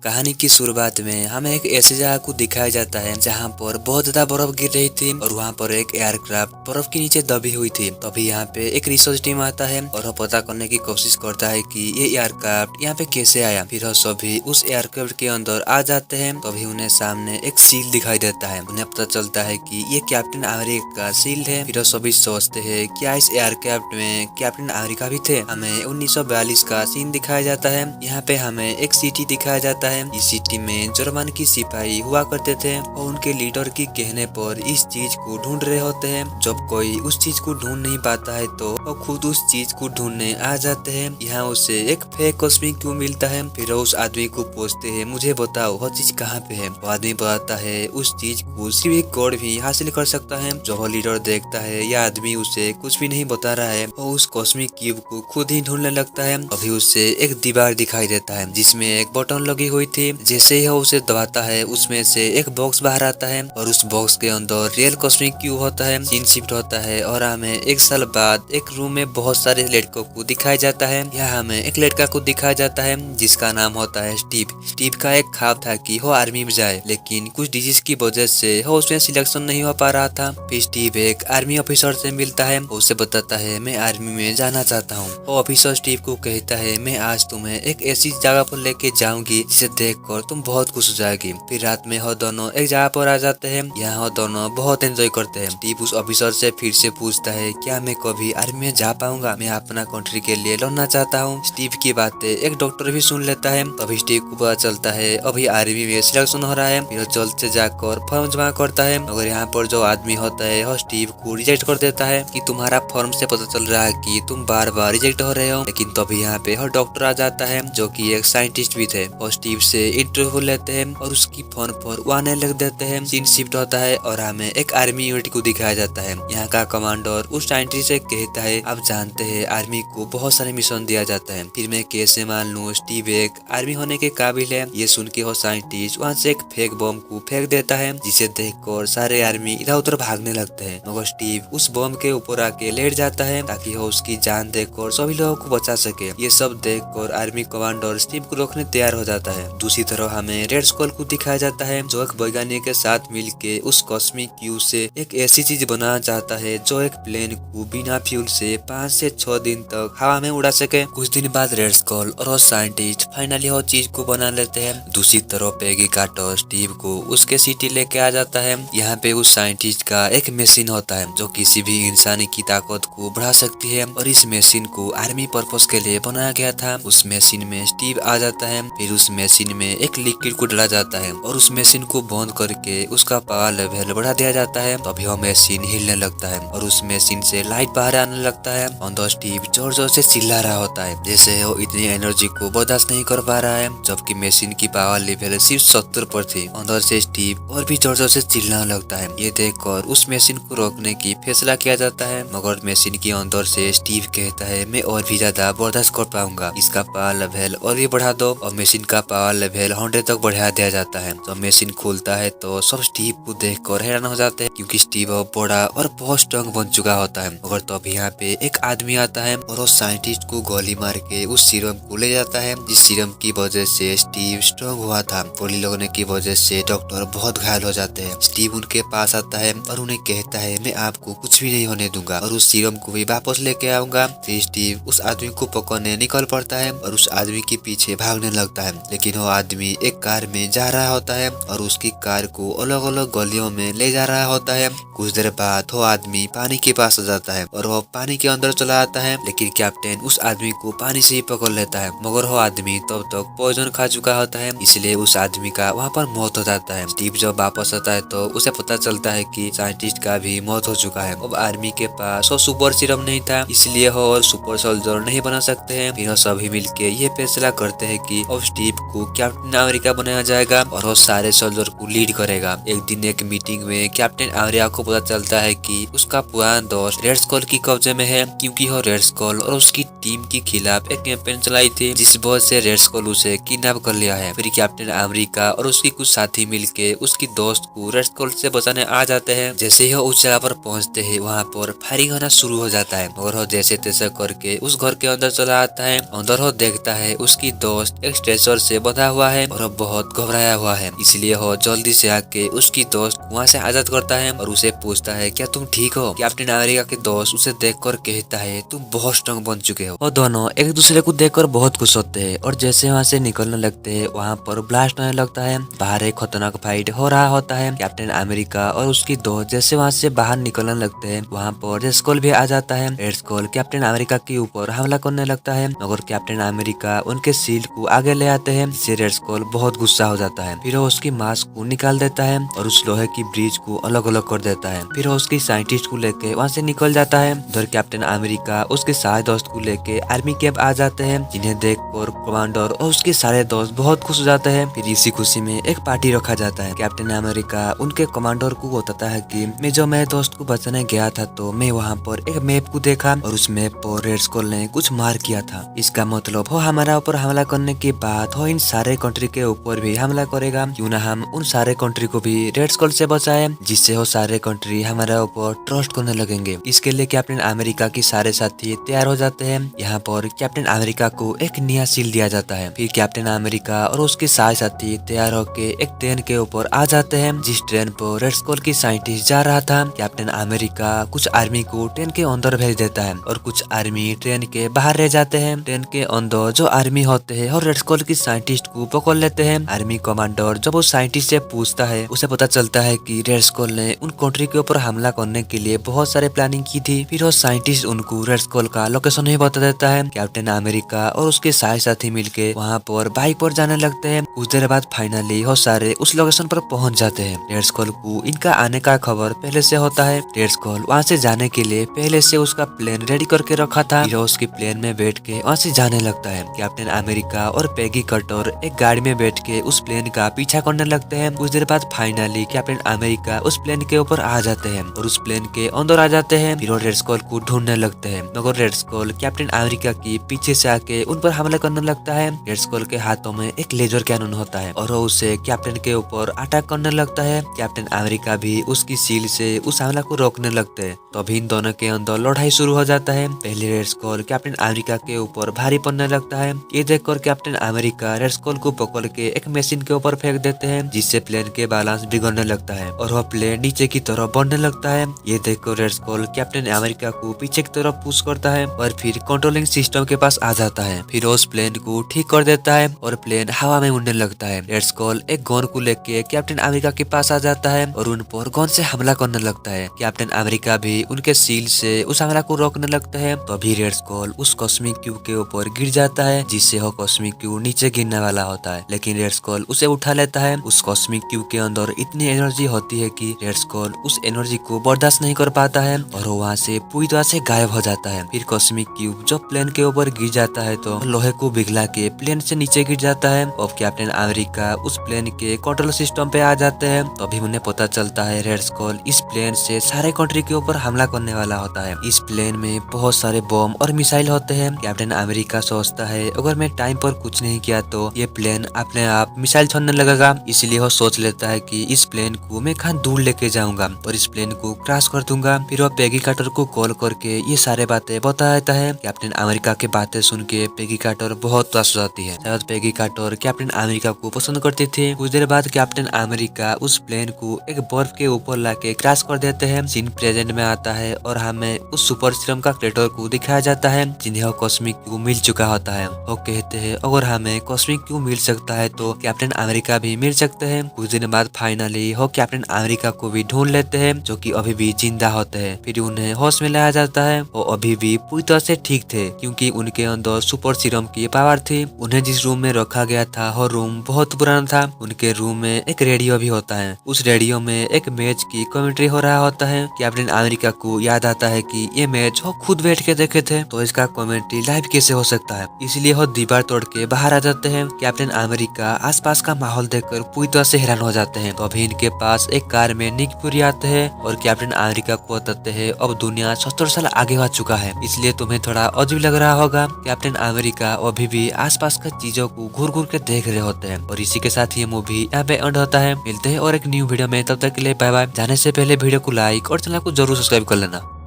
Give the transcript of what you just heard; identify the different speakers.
Speaker 1: कहानी की शुरुआत में हमें एक ऐसी जगह को दिखाया जाता है जहाँ पर बहुत ज्यादा बर्फ गिर रही थी और वहाँ पर एक एयरक्राफ्ट बर्फ के नीचे दबी हुई थी। तभी यहाँ पे एक रिसर्च टीम आता है और वो पता करने की कोशिश करता है कि ये एयरक्राफ्ट यहाँ पे कैसे आया। फिर वो सभी उस एयरक्राफ्ट के अंदर आ जाते हैं। तभी उन्हें सामने एक सील दिखाई देता है। उन्हें पता चलता है कि ये कैप्टन अमेरिका का सील है। फिर वो सभी सोचते हैं क्या इस एयरक्राफ्ट में कैप्टन अमेरिका भी थे। हमें 1942 का सीन दिखाया जाता है। यहाँ पे हमें एक सिटी दिखाया जाता है। इस सिटी में जर्मन की सिपाही हुआ करते थे और उनके लीडर की कहने पर इस चीज को ढूंढ रहे होते हैं। जब कोई उस चीज को ढूंढ नहीं पाता है तो वो खुद उस चीज को ढूंढने आ जाते हैं। यहाँ उसे एक फेक कॉस्मिक क्यूब मिलता है। फिर उस आदमी को पूछते हैं मुझे बताओ वो चीज कहाँ पे है। वो आदमी बताता है उस चीज को सिर्फ एक गॉड भी हासिल कर सकता है। जो वो लीडर देखता है यह आदमी उसे कुछ भी नहीं बता रहा है। वो उस कॉस्मिक क्यूब को खुद ही ढूंढने लगता है। अभी उसे एक दीवार दिखाई देता है जिसमें एक बटन लगी हुई थी। जैसे ही उसे दबाता है उसमें से एक बॉक्स बाहर आता है और उस बॉक्स के अंदर रियल कॉस्मिक क्यूब होता है। सीन शिफ्ट होता है और हमें एक साल बाद एक रूम में बहुत सारे लड़कों को दिखाया जाता है। यहाँ हमें एक लड़का को दिखाया जाता है जिसका नाम होता है स्टीव। स्टीव का एक ख्वाब था कि वो आर्मी में जाए, लेकिन कुछ डिजीज की वजह से वो उसमें सिलेक्शन नहीं हो पा रहा था। फिर स्टीव एक आर्मी ऑफिसर से मिलता है। उसे बताता है मैं आर्मी में जाना चाहता हूँ। वो ऑफिसर स्टीव को कहता है मैं आज तुम्हें एक ऐसी जगह पर लेके जाऊंगी जिसे देखकर तुम बहुत खुश हो जाएगी। फिर रात में वो दोनों एक जगह पर आ जाते हैं। यहाँ वो दोनों बहुत एंजॉय करते हैं। स्टीव उस ऑफिसर से फिर से पूछता है क्या मैं कभी आर्मी में जा पाऊंगा, मैं अपना कंट्री के लिए लड़ना चाहता हूँ। स्टीव की बातें एक डॉक्टर भी सुन लेता है। तभी स्टीव को पता चलता है अभी आर्मी में सिलेक्शन हो रहा है। फिर जल्द से जाकर फॉर्म जमा करता है, मगर यहाँ पर जो आदमी होता है वो स्टीव को रिजेक्ट कर देता है कि तुम्हारा फॉर्म से पता चल रहा है कि तुम बार बार रिजेक्ट हो रहे हो। लेकिन तभी यहाँ पे हर डॉक्टर आ जाता है जो कि एक साइंटिस्ट भी थे और स्टीव से इंटरव्यू लेते हैं और उसकी फोन पर वो आने लग देते हैं। सीन शिफ्ट होता है और हमें एक आर्मी यूनिट को दिखाया जाता है। यहाँ का कमांडर उस साइंटिस्ट से कहता है आप जानते हैं आर्मी को बहुत सारे मिशन दिया जाता है, फिर मैं कैसे मान लूँ स्टीव एक आर्मी होने के काबिल है। ये सुन के वो साइंटिस्ट वहाँ से एक फेक बम को फेंक देता है जिसे देखकर सारे आर्मी इधर उधर भागने लगते हैं, मगर स्टीव उस बम के ऊपर आके लेट जाता है ताकि वो उसकी जान देखकर सभी लोगों को बचा सके। ये सब देखकर आर्मी कमांडर स्टीव को रोकने तैयार हो जाता है। दूसरी तरफ हमें रेड स्कल को दिखाया जाता है जो एक वैज्ञानिक के साथ मिलके उस कॉस्मिक क्यूब से एक ऐसी चीज बनाना चाहता है जो एक प्लेन को बिना फ्यूल से 5 से 6 दिन तक हवा में उड़ा सके। कुछ दिन बाद रेड स्कल और वो साइंटिस्ट फाइनली वो चीज को बना लेते हैं। दूसरी तरफ पेगी कार्टर स्टीव को उसके सिटी लेके आ जाता है। यहाँ पे उस साइंटिस्ट का एक मशीन होता है जो किसी भी इंसानी की ताकत को बढ़ा सकती है और इस मशीन को आर्मी पर्पस के लिए बनाया गया था। उस मशीन में स्टीव आ जाता है। फिर उस मशीन में एक लिक्विड को डाला जाता है और उस मशीन को बंद करके उसका पावर लेवल बढ़ा दिया जाता है। तभी वो मशीन हिलने लगता है और उस मशीन से लाइट बाहर आने लगता है। अंदर स्टीव जोर जोर से चिल्ला रहा होता है जैसे वो इतनी एनर्जी को बर्दाश्त नहीं कर पा रहा है, जबकि मशीन की पावर लेवल सिर्फ 70 पर थी। अंदर से स्टीव और भी जोर जोर से चिल्लाने लगता है। ये देखकर उस मशीन को रोकने की फैसला किया जाता है, मगर मशीन के अंदर से स्टीव कहता है मैं और भी ज्यादा बर्दाश्त कर पाऊंगा, इसका पावर लेवल और भी बढ़ा दो। और मशीन का पावर लेवल 100 तक बढ़ा दिया जाता है। जब मशीन खुलता है तो सब स्टीव को देखकर हैरान हो जाते हैं क्योंकि स्टीव बड़ा और बहुत स्ट्रॉन्ग बन चुका होता है। मगर तब यहाँ पे एक आदमी आता है और वो साइंटिस्ट को गोली मार के उस सीरम को ले जाता है जिस सीरम की वजह से स्टीव स्ट्रॉन्ग हुआ था। गोली लगने की वजह से डॉक्टर बहुत घायल हो जाते हैं। स्टीव उनके पास आता है और उन्हें कहता है मैं आपको कुछ भी नहीं होने दूंगा और उस सीरम को भी वापस लेके आऊंगा। फिर स्टीव उस आदमी को पकड़ने निकल पड़ता है और उस आदमी के पीछे भागने लगता है, लेकिन वो आदमी एक कार में जा रहा होता है और उसकी कार को अलग अलग गलियों में ले जा रहा होता है। कुछ देर बाद वो आदमी पानी के पास आ जाता है और वो पानी के अंदर चला आता है, लेकिन कैप्टन उस आदमी को पानी से ही पकड़ लेता है। मगर वो आदमी तब तक पॉइजन खा चुका होता है, इसलिए उस आदमी का वहाँ पर मौत हो जाता है। स्टीव जब वापस आता है तो उसे पता चलता है कि साइंटिस्ट का भी मौत हो चुका है। अब आर्मी के पास वो सुपर सीरम नहीं था, इसलिए वो और सुपर सोल्जर नहीं बना सकते हैं। फिर सभी मिलके ये फैसला करते हैं कि अब स्टीव को कैप्टन अमेरिका बनाया जाएगा और वो सारे सोल्जर को लीड करेगा। एक दिन एक मीटिंग में कैप्टन अमेरिका को पता चलता है कि उसका पुराना दोस्त रेड स्कल की कब्जे में है, क्योंकि वो रेड स्कल और उसकी टीम के खिलाफ एक कैंपेन चलाई थी जिस वजह से रेड स्कल उसे किडनैप कर लिया है। फिर कैप्टन अमेरिका और उसकी कुछ साथी मिलके उसकी दोस्त को रेड स्कल से बचाने आ जाते हैं। जैसे ही वो उस जगह पर पहुंचते हैं वहाँ पर फायरिंग होना शुरू हो जाता है, मगर वो जैसे तैसे करके उस घर के अंदर चला आता है। अंदर वो देखता है उसकी दोस्त एक स्ट्रेचर से बंधा हुआ है और बहुत घबराया हुआ है। इसलिए वो जल्दी से आके उसकी दोस्त वहाँ से आजाद करता है और उसे पूछता है क्या तुम ठीक हो। कैप्टन अमेरिका के दोस्त उसे देखकर कहता है तुम बहुत स्ट्रॉन्ग बन चुके हो। और दोनों एक दूसरे को देखकर बहुत खुश होते हैं और जैसे वहाँ से निकलने लगते हैं वहाँ पर ब्लास्ट होने लगता है। बाहर एक खतरनाक फाइट हो रहा होता है। कैप्टन अमेरिका और उसकी दोस्त जैसे वहाँ से बाहर निकलने लगते हैं वहाँ पर रेड स्कल भी आ जाता है। रेड स्कल कैप्टन अमेरिका के ऊपर हमला करने लगता है मगर कैप्टन अमेरिका उनके शील्ड को आगे ले आते हैं जिससे रेड स्कल बहुत गुस्सा हो जाता है। फिर वो उसकी मास्क को निकाल देता है और उस लोहे की ब्रिज को अलग अलग कर देता है। फिर वो उसकी साइंटिस्ट को लेके वहाँ से निकल जाता है। उधर कैप्टन अमेरिका उसके सारे दोस्त को लेके आर्मी कैंप आ जाते हैं जिन्हें देखकर कमांडर और उसके सारे दोस्त बहुत खुश हो जाते हैं। फिर इसी खुशी में एक पार्टी रखा जाता है। कैप्टन अमेरिका उनके कमांडर को बताता है कि मैं जो मेरे दोस्त को बचाने गया था तो मैं वहाँ पर एक मैप को देखा और उस मैप पर रेड स्कल ने कुछ मार किया था। इसका मतलब हो हमारा ऊपर हमला करने के बाद हो इन सारे कंट्री के ऊपर भी हमला करेगा। क्यों ना हम उन सारे कंट्री को भी रेड स्कल से बचाए जिससे हो सारे कंट्री हमारे ऊपर ट्रस्ट करने लगेंगे। इसके लिए कैप्टन अमेरिका के सारे साथी तैयार हो जाते हैं। यहाँ पर कैप्टन अमेरिका को एक नया शील्ड दिया जाता है। फिर कैप्टन अमेरिका और उसके सारे साथी तैयार होके एक ट्रेन के ऊपर आ जाते हैं जिस ट्रेन पर रेड स्कल की साइंटिस्ट जा रहा था। कैप्टन अमेरिका कुछ आर्मी को ट्रेन के अंदर भेज देता है और कुछ आर्मी ट्रेन के बाहर रह जाते हैं। ट्रेन के अंदर जो आर्मी होते हैं और रेड स्कल की साइंटिस्ट को पकड़ लेते हैं। आर्मी कमांडर जब वो साइंटिस्ट से पूछता है उसे पता चलता है कि रेड स्कल ने उन कंट्री के ऊपर हमला करने के लिए बहुत सारे प्लानिंग की थी। फिर वो साइंटिस्ट उनको रेड स्कल का लोकेशन ही बता देता है। कैप्टन अमेरिका और उसके सारे साथी मिलके वहाँ पर बाइक पर जाने लगते हैं। कुछ देर बाद फाइनली वो सारे उस लोकेशन पर पहुँच जाते हैं। रेड स्कल को इनका आने का खबर पहले से होता है। रेड स्कल वहाँ से जाने के लिए पहले से उसका प्लेन रेडी करके रखा था। फिर उसके प्लेन में बैठ के वहाँ से जाने लगता है। कैप्टन अमेरिका और पेगी कार्टर एक गाड़ी में बैठ के उस प्लेन का पीछा करने लगते हैं। कुछ देर बाद फाइनली कैप्टन अमेरिका उस प्लेन के ऊपर आ जाते हैं और उस प्लेन के अंदर आ जाते हैं। फिर रेड स्कल को ढूंढने लगते हैं मगर रेड स्कल कैप्टन अमेरिका की पीछे से आके उन पर हमला करने लगता है। रेड स्कल के हाथों में एक लेजर कैनन होता है और वो उसे कैप्टन के ऊपर अटैक करने लगता है। कैप्टन अमेरिका भी उसकी शील्ड से उस हमला को रोकने लगते हैं। तभी इन दोनों के अंदर लड़ाई शुरू हो जाता है। पहले रेड स्कल कैप्टन अमेरिका के ऊपर भारी पड़ने लगता है। ये देखकर कैप्टन अमेरिका रेड स्कल को पकड़ के एक मशीन के ऊपर फेंक देते हैं जिससे प्लेन के बैलेंस बिगड़ने लगता है और वह प्लेन नीचे की तरफ बढ़ने लगता है। ये देखकर रेड स्कल कैप्टन अमेरिका को पीछे की तरफ पुश करता है और फिर कंट्रोलिंग सिस्टम के पास आ जाता है। फिर उस प्लेन को ठीक कर देता है और प्लेन हवा में उड़ने लगता है। रेड स्कल एक गन को लेके कैप्टन अमेरिका के पास आ जाता है और उन पर गन से हमला करने लगता है। कैप्टन अमेरिका भी उनके शील्ड से उस हमला को रोकने लगता है। तभी रेड स्कल उस कॉस्मिक क्यूब के ऊपर गिर जाता है जिससे वो कॉस्मिक क्यूब नीचे गिरने वाला होता है लेकिन रेड स्कल उसे उठा लेता है। उस कॉस्मिक क्यूब के अंदर इतनी एनर्जी होती है कि रेड स्कल उस एनर्जी को बर्दाश्त नहीं कर पाता है और वो वहाँ से पूरी तरह से गायब हो जाता है। फिर कॉस्मिक क्यूब जब प्लेन के ऊपर गिर जाता है तो लोहे को पिघला के प्लेन से नीचे गिर जाता है और कैप्टन अमेरिका उस प्लेन के कंट्रोल सिस्टम पे आ जाते हैं। तभी उन्हें पता चलता है रेड स्कल इस प्लेन से सारे कंट्री के ऊपर हमला करने वाला होता है। इस प्लेन में बहुत सारे बम और मिसाइल होते हैं। कैप्टन अमेरिका सोचता है अगर मैं टाइम पर कुछ नहीं किया तो ये प्लेन अपने आप मिसाइल छोड़ने लगेगा। इसलिए वो सोच लेता है कि इस प्लेन को मैं कहाँ दूर लेके जाऊंगा और इस प्लेन को क्रैश कर दूंगा। फिर वो पेगी कार्टर को कॉल करके ये सारे बातें बता देता है। कैप्टन अमेरिका की बातें सुन के पेगी कार्टर बहुत उदास हो जाती है। शायद पेगी कार्टर कैप्टन अमेरिका को पसंद करते थे। कुछ देर बाद कैप्टन अमेरिका उस प्लेन को एक बर्फ के ऊपर लाके क्रैश कर देते हैं। सीन प्रेजेंट में आता है और हमें उस सुपर सीरम का क्रिएटर को दिखाया जाता है जिन्हें वो कॉस्मिक क्यूब मिल चुका होता है। वो कहते हैं अगर हमें कॉस्मिक क्यूब मिल सकता है तो कैप्टन अमेरिका भी मिल सकते हैं। कुछ दिन बाद फाइनली वो कैप्टन अमेरिका को भी ढूंढ लेते हैं जो कि अभी भी जिंदा होते हैं। फिर उन्हें होश में लाया जाता है। वो अभी भी पूरी तरह से ठीक थे क्योंकि उनके अंदर सुपर सीरम की पावर थी। उन्हें जिस रूम में रखा गया था वो रूम बहुत पुराना था। उनके रूम में एक रेडियो भी होता है। उस रेडियो में एक मैच की कमेंट्री हो रहा होता है। कैप्टन अमेरिका को याद आता है कि ये मैच वो खुद बैठ के देखे थे तो इसका कमेंट्री लाइव कैसे हो सकता है। इसलिए वो दीवार तोड़ के बाहर आ जाते हैं। कैप्टन अमेरिका आसपास का माहौल देखकर पूरी तरह से हैरान हो जाते हैं। तो अभी इनके पास एक कार में निक फ्यूरी आते हैं और कैप्टन अमेरिका को बताते हैं अब दुनिया 70 साल आगे आ चुका है इसलिए तुम्हें थोड़ा अजीब लग रहा होगा। कैप्टन अमेरिका अभी भी आसपास की चीजों को घूर घूर के देख रहे होते हैं। और इसी के साथ ये मूवी यहाँ पे एंड होता है। मिलते हैं और एक न्यू वीडियो में, तब तक के लिए बाय बाय। जाने से पहले वीडियो को लाइक और चैनल को जरूर सब्सक्राइब कर लेना।